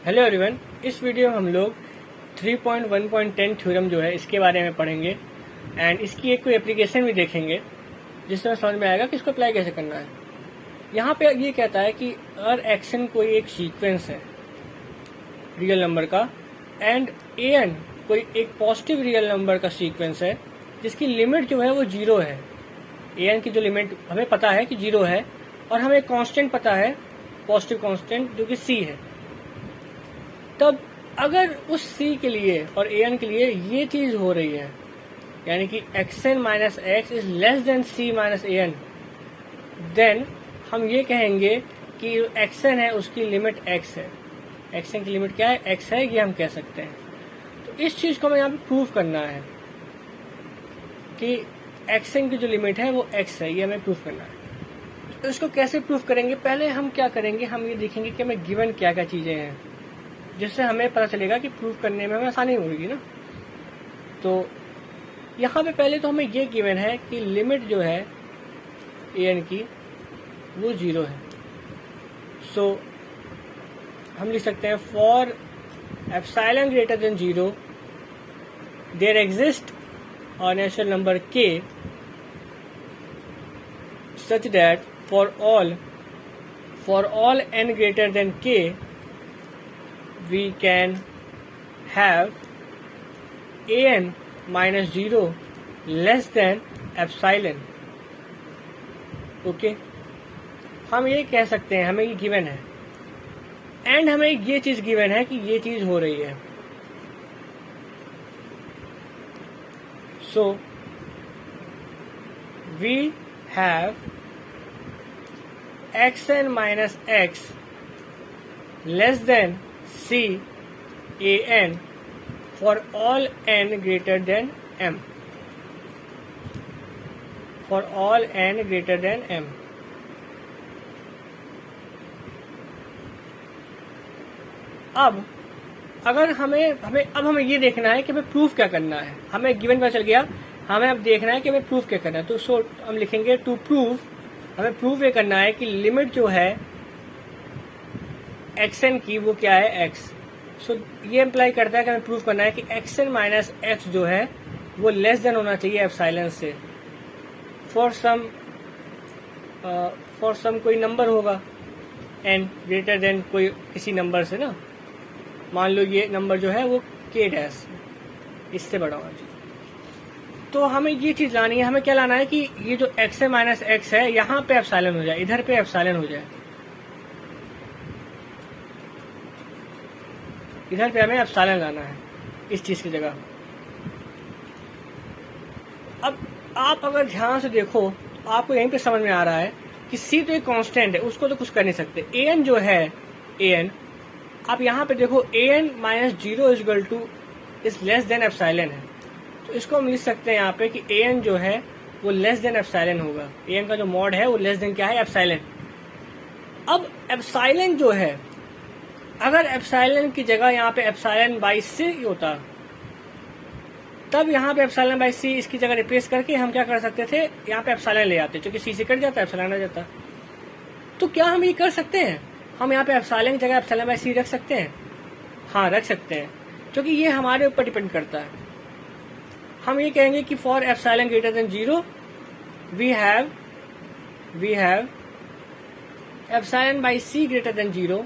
Hello everyone, इस video में हम लोग 3.1.10 थ्योरम जो है इसके बारे में पढ़ेंगे एंड इसकी एक कोई एप्लीकेशन भी देखेंगे जिससे समझ में आएगा कि इसको अप्लाई कैसे करना है। यहाँ पे ये कहता है कि अगर एक्शन कोई एक सीक्वेंस है रियल नंबर का एंड एन कोई एक पॉजिटिव रियल नंबर का सीक्वेंस है जिसकी लिमिट जो है वो 0 है। एन की जो लिमिट हमें पता है कि 0 है और हमें कांस्टेंट पता है पॉजिटिव कांस्टेंट जो कि c है। तब अगर उस c के लिए और an के लिए ये चीज हो रही है यानी कि xn minus x is less than c minus an, then हम ये कहेंगे कि xn है उसकी लिमिट x है। xn की लिमिट क्या है? x है, ये हम कह सकते हैं। तो इस चीज को हमें यहाँ पे प्रूव करना है कि xn की जो लिमिट है वो x है, ये हमें प्रूव करना है। तो इसको कैसे प्रूव करेंगे? पहले हम क्या करेंगे, हम ये देखेंगे कि हमें गिवन क्या क्या चीजें हैं जिससे हमें पता चलेगा कि प्रूव करने में हमें आसानी होगी ना। तो यहाँ पे पहले तो हमें ये गिवन है कि लिमिट जो है an की वो 0 है। सो हम लिख सकते हैं for epsilon greater than 0 there exist a natural number k such that for all n greater than k we can have an minus 0 less than epsilon। Okay, हम ये कह सकते हैं, हमें ये गिवन है एंड हमें ये चीज गिवन है कि ये चीज हो रही है। So we have xn minus x less than c an for all n greater than m, for all n greater than m। अब अगर हमें ये देखना है कि हमें प्रूफ क्या करना है। हमें गिवन पता चल गया, हमें अब देखना है कि हमें प्रूफ क्या करना है। तो हम लिखेंगे टू प्रूव, हमें प्रूफ ये करना है कि लिमिट जो है xn की वो क्या है x। सो ये इम्प्लाई करता है कि हमें प्रूफ करना है कि xn माइनस x जो है वो लेस देन होना चाहिए एप्सिलॉन से। फॉर सम कोई नंबर होगा n ग्रेटर देन कोई किसी नंबर से ना, मान लो ये नंबर जो है वो k डैश इससे बड़ा होना चाहिए। तो हमें ये चीज लानी है, हमें क्या लाना है कि ये जो x है माइनस एक्स है यहाँ पे एप्सिलॉन हो जाए, इधर पे एप्सिलॉन हो जाए, इधर पे हमें एप्सिलॉन लाना है इस चीज की जगह। अब आप अगर ध्यान से देखो तो आपको यहीं पे समझ में आ रहा है कि c तो एक कांस्टेंट है, उसको तो कुछ कर नहीं सकते। an जो है an, आप यहाँ पे देखो an minus 0 is equal to is less than epsilon है। तो इसको हम लिख सकते हैं यहाँ पे कि an जो है वो लेस देन एप्सिलॉन होगा। an का जो मॉड है वो लेस देन क्या है? एप्सिलॉन। अब एप्सिलॉन जो है, अगर एप्सिलॉन की जगह यहाँ पे एप्सिलॉन बाई c होता तब यहाँ पे एप्सिलॉन बाई c इसकी जगह रिप्लेस करके हम क्या कर सकते थे, यहाँ पे एप्सिलॉन ले आते, क्योंकि c से कट जाता है एप्सिलॉन आ जाता। तो क्या हम ये कर सकते हैं, हम यहाँ पे एप्सिलॉन की जगह एप्सिलॉन बाई c रख सकते हैं? हाँ, रख सकते हैं, क्योंकि ये हमारे ऊपर डिपेंड करता है। हम ये कहेंगे कि for epsilon greater than 0 we have epsilon by c greater than 0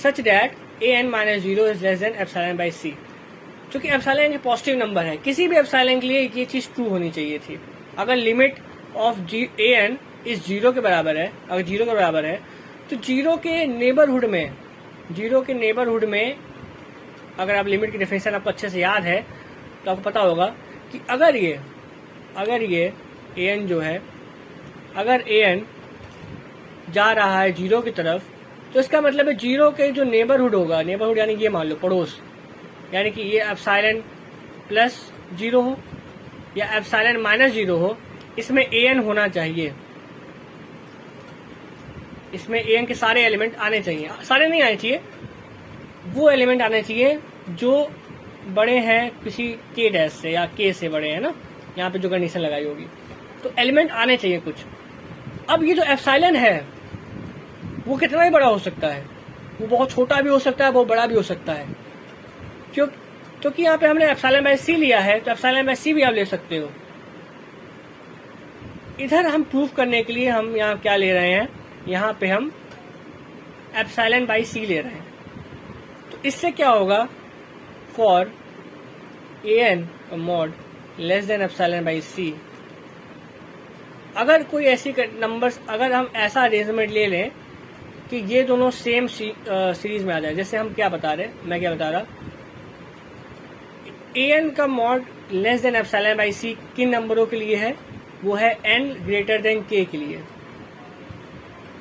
such that an minus 0 is less than epsilon by c। क्योंकि एप्सिलॉन एक पॉजिटिव नंबर है, किसी भी एप्सिलॉन के लिए ये चीज ट्रू होनी चाहिए थी। अगर लिमिट ऑफ an इस 0 के बराबर है, अगर 0 के बराबर है तो 0 के नेबरहुड में अगर आप लिमिट की डेफिनेशन आपको अच्छे से याद है तो आपको पता होगा कि अगर ये an जो है, अगर an जा रहा है 0 की तरफ तो इसका मतलब है 0 के जो नेबरहुड होगा, नेबरहुड यानी ये मान लो पड़ोस, यानी कि ये एप्सिलॉन प्लस 0 हो या एप्सिलॉन माइनस 0 हो, इसमें an होना चाहिए। इसमें an के सारे एलिमेंट आने चाहिए, सारे नहीं आने चाहिए, वो एलिमेंट आने चाहिए जो बड़े हैं किसी k डैश से या k से बड़े हैं ना, यहाँ पे जो कंडीशन लगाई होगी, तो एलिमेंट आने चाहिए कुछ। अब ये जो एप्सिलॉन है वो कितना ही बड़ा हो सकता है, वो बहुत छोटा भी हो सकता है, बहुत बड़ा भी हो सकता है। क्योंकि यहाँ पे हमने एप्सिलॉन बाई सी लिया है, तो एप्सिलॉन बाई सी भी आप ले सकते हो। इधर हम प्रूफ करने के लिए हम यहाँ क्या ले रहे हैं, यहाँ पे हम एप्सिलॉन बाई सी ले रहे हैं। तो इससे क्या होगा, for A N mod less than epsilon by C, अगर कोई ऐसी नंबर्स, अगर हम ऐसा अरेंजमेंट ले लें कि ये दोनों सेम सीरीज में आ जाए, जैसे हम क्या बता रहे, मैं क्या बता रहा, ए एन का mod less than epsilon by C किन नंबरों के लिए है, वो है n ग्रेटर देन k के लिए,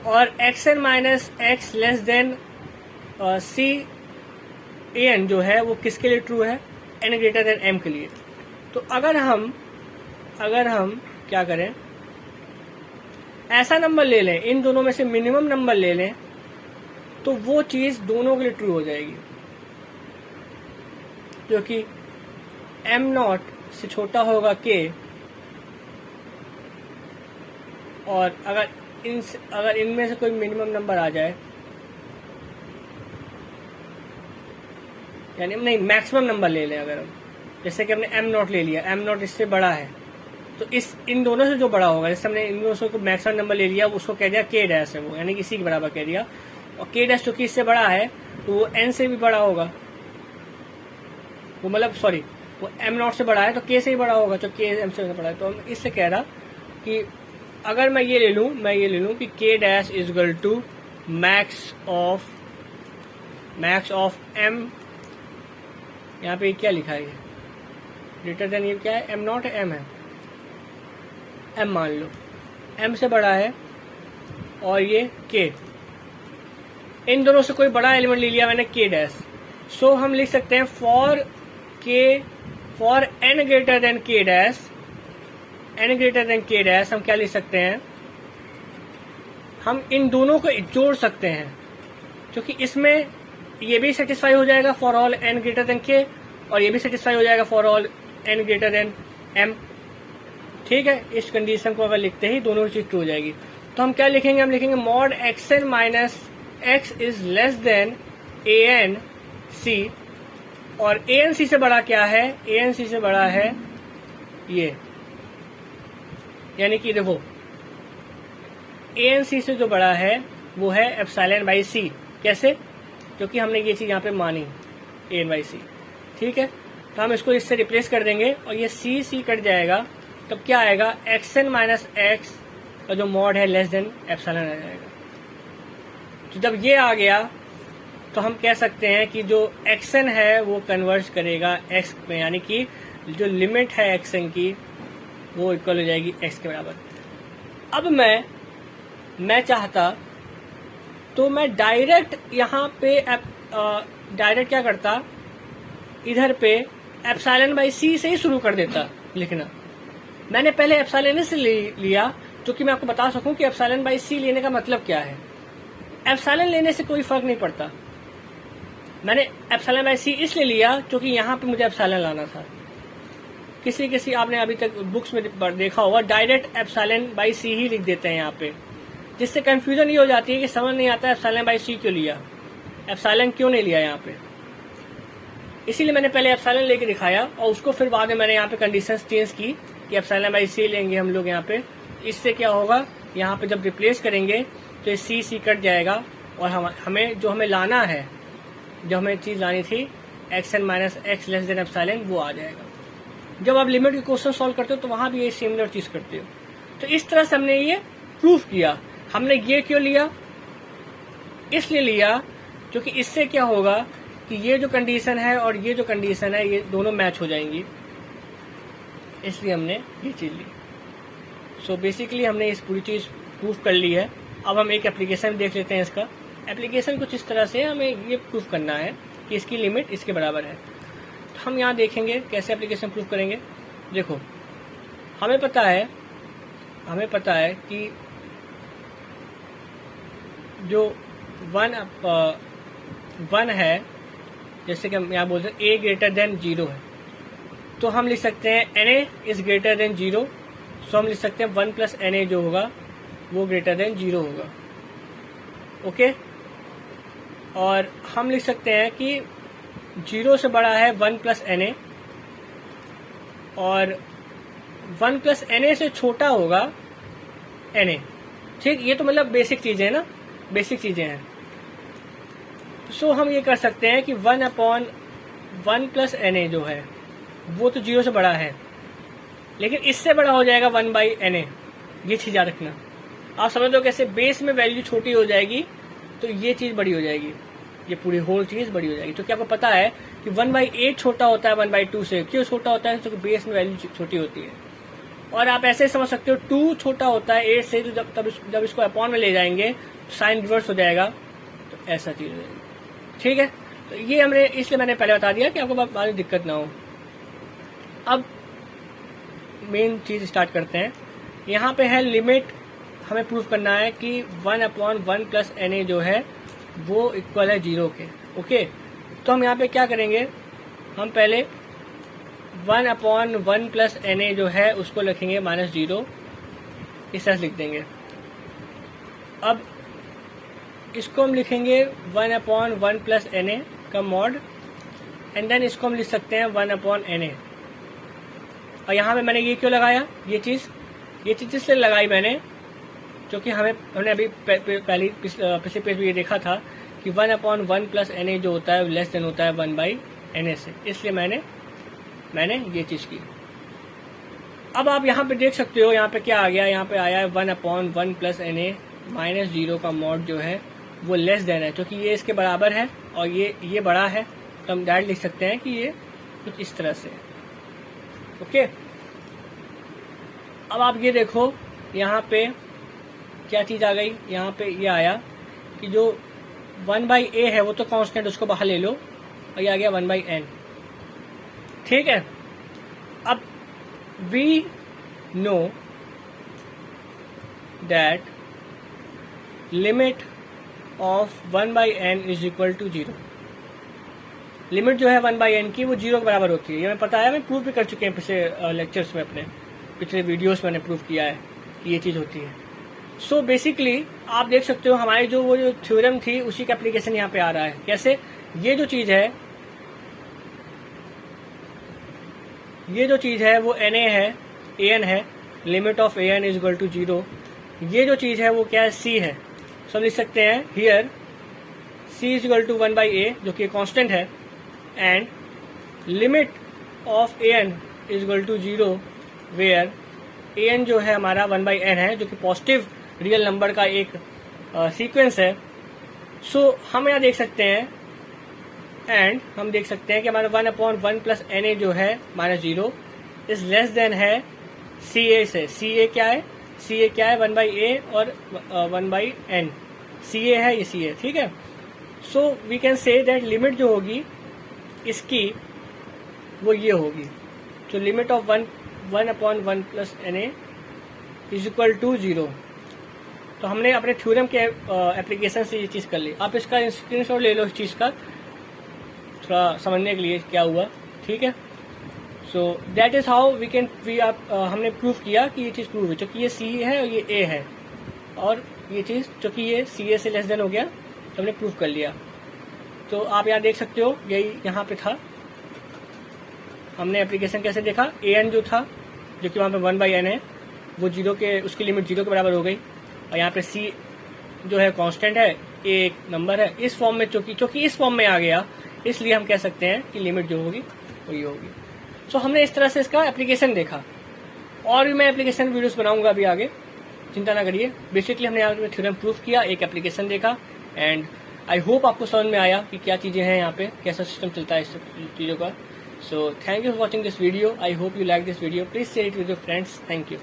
और X N minus x less than C A N जो है वो किसके लिए ट्रू है, n ग्रेटर देन m के लिए। तो अगर हम क्या करें, ऐसा नंबर ले लें, इन दोनों में से मिनिमम नंबर ले लें, तो वो चीज दोनों के लिए ट्रू हो जाएगी, क्योंकि m नॉट से छोटा होगा k, और अगर इनमें से कोई मिनिमम नंबर आ जाए, यानी नहीं मैक्सिमम नंबर ले लें, अगर हम जैसे कि हमने m नॉट ले लिया, m नॉट इससे बड़ा है, तो इन दोनों से जो बड़ा होगा, जैसे हमने इन दोनों से मैक्सिमम नंबर ले लिया, उसको कह दिया k डैश है वो, यानी कि इसी के बराबर कह दिया, और k डैश चूंकि इससे बड़ा है तो वो n से भी बड़ा होगा, वो मतलब सॉरी वो m नॉट से बड़ा है तो k से ही बड़ा होगा, तो k m से बड़ा है। तो हम इससे कह रहा कि अगर मैं ये ले लूं कि k dash is equal to max of m, यहाँ पे क्या लिखा है, ग्रेटर देन ये क्या है, m नॉट है, m है, m मान लो m से बड़ा है, और ये k, इन दोनों से कोई बड़ा एलिमेंट ले लिया मैंने k डैश, सो हम लिख सकते हैं for n greater than k dash, n greater than k dash, हम क्या लिख सकते हैं, हम इन दोनों को जोड़ सकते हैं, क्योंकि इसमें ये भी सेटिस्फाई हो जाएगा for all n greater than k, और ये भी सेटिस्फाई हो जाएगा for all n greater than m। ठीक है, इस कंडीशन को अगर लिखते ही दोनों चीज ट्रू हो जाएगी। तो हम क्या लिखेंगे, हम लिखेंगे mod x N minus x is less than a n c, और ए एन सी से बड़ा क्या है, ए एन सी से बड़ा है ये, यानी कि देखो ए एन सी से जो बड़ा है वो है एप्सिलॉन बाई सी। कैसे, क्योंकि हमने ये चीज यहाँ पे मानी ए एन बाई सी। ठीक है, तो हम इसको इससे रिप्लेस कर देंगे और ये सी सी कट जाएगा, तब क्या आएगा, एक्स एन माइनस एक्स का जो मॉड है लेस देन एप्सिलॉन आ जाएगा। तो जब ये आ गया तो हम कह सकते हैं कि जो एक्स एन है वो कन्वर्ज करेगा एक्स में, यानी कि जो लिमिट है एक्स एन की वो इक्वल हो जाएगी एक्स के बराबर। अब मैं चाहता तो मैं डायरेक्ट यहाँ पे डायरेक्ट क्या करता, इधर पे एप्सिलॉन बाई सी से ही शुरू कर देता लिखना। मैंने पहले एप्सिलॉन से लिया क्योंकि मैं आपको बता सकूं कि एप्सिलॉन बाई सी लेने का मतलब क्या है। एप्सिलॉन लेने से कोई फर्क नहीं पड़ता, मैंने एप्सिलॉन बाई सी इसलिए लिया क्योंकि यहाँ पे मुझे एप्सिलॉन लाना था। किसी आपने अभी तक बुक्स में देखा होगा डायरेक्ट एप्सिलॉन बाई सी ही लिख देते हैं यहाँ पे, जिससे कंफ्यूजन ये हो जाती है कि समझ नहीं आता एप्सिलॉन बाई सी क्यों लिया, एप्सिलॉन क्यों नहीं लिया यहाँ पे। इसीलिए मैंने पहले एप्सिलॉन लेके दिखाया और उसको फिर बाद में मैंने यहाँ पे कंडीशंस चेंज की कि एप्सिलॉन बाई सी लेंगे हम लोग यहाँ पे। इससे क्या होगा, यहाँ पे जब रिप्लेस करेंगे तो ये सी सी कट जाएगा और हमें जो हमें लाना है, जो हमें चीज लानी थी x N minus x less than epsilon, वो आ जाएगा। जब आप लिमिट के क्वेश्चन सॉल्व करते हो तो वहां भी ये सिमिलर चीज करते हो। तो इस तरह से हमने ये प्रूफ किया। हमने ये क्यों लिया, इसलिए लिया क्योंकि इससे क्या होगा कि ये जो कंडीशन है और ये जो कंडीशन है ये दोनों मैच हो जाएंगी, इसलिए हमने ये चीज ली। सो बेसिकली हमने इस पूरी चीज प्रूफ कर ली है। अब हम एक एप्लीकेशन देख लेते हैं। इसका एप्लीकेशन कुछ इस तरह से हमें ये प्रूफ करना है कि इसकी लिमिट इसके बराबर है। तो हम यहाँ देखेंगे कैसे एप्लीकेशन प्रूफ करेंगे। देखो, हमें पता है कि जो वन है, जैसे कि हम यहाँ बोलते हैं ए ग्रेटर देन 0 है, तो हम लिख सकते हैं NA इज ग्रेटर देन 0। सो हम लिख सकते हैं 1 प्लस NA जो होगा वो ग्रेटर देन 0 होगा। ओके, और हम लिख सकते हैं कि 0 से बड़ा है 1 प्लस Na और 1 प्लस Na से छोटा होगा Na। ठीक, ये तो मतलब बेसिक चीजें हैं ना, बेसिक चीजें हैं। सो हम ये कर सकते हैं कि 1/1 प्लस Na जो है वो तो 0 से बड़ा है, लेकिन इससे बड़ा हो जाएगा 1/Na। ये चीज याद रखना। आप समझ लो कैसे बेस में वैल्यू छोटी हो जाएगी तो ये चीज बड़ी हो जाएगी, ये पूरी होल चीज बड़ी हो जाएगी। क्योंकि आपको पता है कि 1/8 छोटा होता है 1/2 से। क्यों छोटा होता है? क्योंकि बेस में वैल्यू छोटी होती है। और आप ऐसे समझ सकते हो 2 छोटा होता है 8 से, तो जब इसको अपॉन में ले जाएंगे साइन रिवर्स हो जाएगा, तो ऐसा चीज हो जाएगी। ठीक है, तो ये हमने इसलिए मैंने पहले बता दिया कि आपको बाद में दिक्कत ना हो। अब मेन चीज स्टार्ट करते हैं। यहाँ पे है लिमिट, हमें प्रूव करना है कि 1/1 प्लस Na जो है वो इक्वल है 0 के। ओके, तो हम यहाँ पे क्या करेंगे, हम पहले 1/1 प्लस Na जो है उसको लिखेंगे -0, इस तरह से लिख देंगे। अब इसको हम लिखेंगे 1/1 प्लस Na का मॉड, एंड देन इसको हम लिख सकते हैं 1/Na। और यहाँ पे मैंने ये क्यों लगाया, ये चीज इसलिए लगाई मैंने क्योंकि हमने अभी पिछले पेज में ये देखा था कि 1/1 प्लस Na जो होता है लेस देन होता है 1/Na से, इसलिए मैंने ये चीज की। अब आप यहाँ पे देख सकते हो, यहाँ पे क्या आ गया, यहाँ पे आया है 1/1 प्लस Na -0 का मॉड जो है वो लेस देन है, क्योंकि ये इसके बराबर है और ये बड़ा है, तो हम डायरेक्ट लिख सकते हैं कि ये कुछ इस तरह से। ओके, अब आप ये देखो यहाँ पे क्या चीज आ गई, यहाँ पे ये आया कि जो 1/a है वो तो कांस्टेंट, उसको बाहर ले लो, और ये आ गया 1/n। ठीक है, अब we know that limit of 1/n is equal to 0। Limit जो है 1/n की वो 0 के बराबर होती है, ये हमें पता है, हमें प्रूव भी कर चुके हैं पिछले लेक्चर्स में, अपने पिछले वीडियोस में मैंने प्रूव किया है कि ये चीज होती है। सो बेसिकली आप देख सकते हो हमारी वो जो थ्योरम थी उसी का एप्लीकेशन यहाँ पे आ रहा है। कैसे? ये जो चीज है वो Na है, An है, limit of An is equal to 0। ये जो चीज है वो क्या है, C है। सो हम लिख सकते हैं here C is equal to 1/a जो कि कांस्टेंट है, and limit of An is equal to 0 where An जो है हमारा 1/n है, जो कि पॉजिटिव रियल नंबर का एक सीक्वेंस है। सो हम यहाँ देख सकते हैं, एंड हम देख सकते हैं कि हमारा 1/1 प्लस Na जो है -0 इज लेस देन है Ca से। Ca क्या है? 1/a और 1/n। Ca है, ये C है। ठीक है, so we can say that limit जो होगी इसकी वो ये होगी, तो limit of 1/1 plus Na is equal to 0। तो हमने अपने थ्योरम के एप्लीकेशन से ये चीज कर ली। आप इसका स्क्रीनशॉट ले लो इस चीज का, थोड़ा समझने के लिए क्या हुआ। ठीक है, सो दैट इज हाउ हमने प्रूव किया कि ये चीज प्रूव है, क्योंकि ये C है और ये A है, और ये चीज क्योंकि ये Ca से लेस देन हो गया तो हमने प्रूव कर लिया। तो आप यहाँ देख सकते हो, यही यहाँ पे था, हमने एप्लीकेशन कैसे देखा। An जो था, जो कि वहाँ पे 1/n है, वो 0 के, उसकी लिमिट 0 के बराबर हो गई, और यहाँ पे C जो है कांस्टेंट है, A एक नंबर है, इस फॉर्म में चूंकि इस फॉर्म में आ गया, इसलिए हम कह सकते हैं कि लिमिट जो होगी वो ये होगी। सो हमने इस तरह से इसका एप्लीकेशन देखा, और भी मैं एप्लीकेशन वीडियोस बनाऊंगा अभी आगे, चिंता ना करिए। बेसिकली हमने यहाँ पे थ्योरम प्रूफ किया, एक एप्लीकेशन देखा, एंड आई होप आपको समझ में आया कि क्या चीजें हैं यहाँ पे, कैसा सिस्टम चलता है इस चीजों का। So thank you for watching this video. I hope you like this video. Please share it with your friends. Thank you.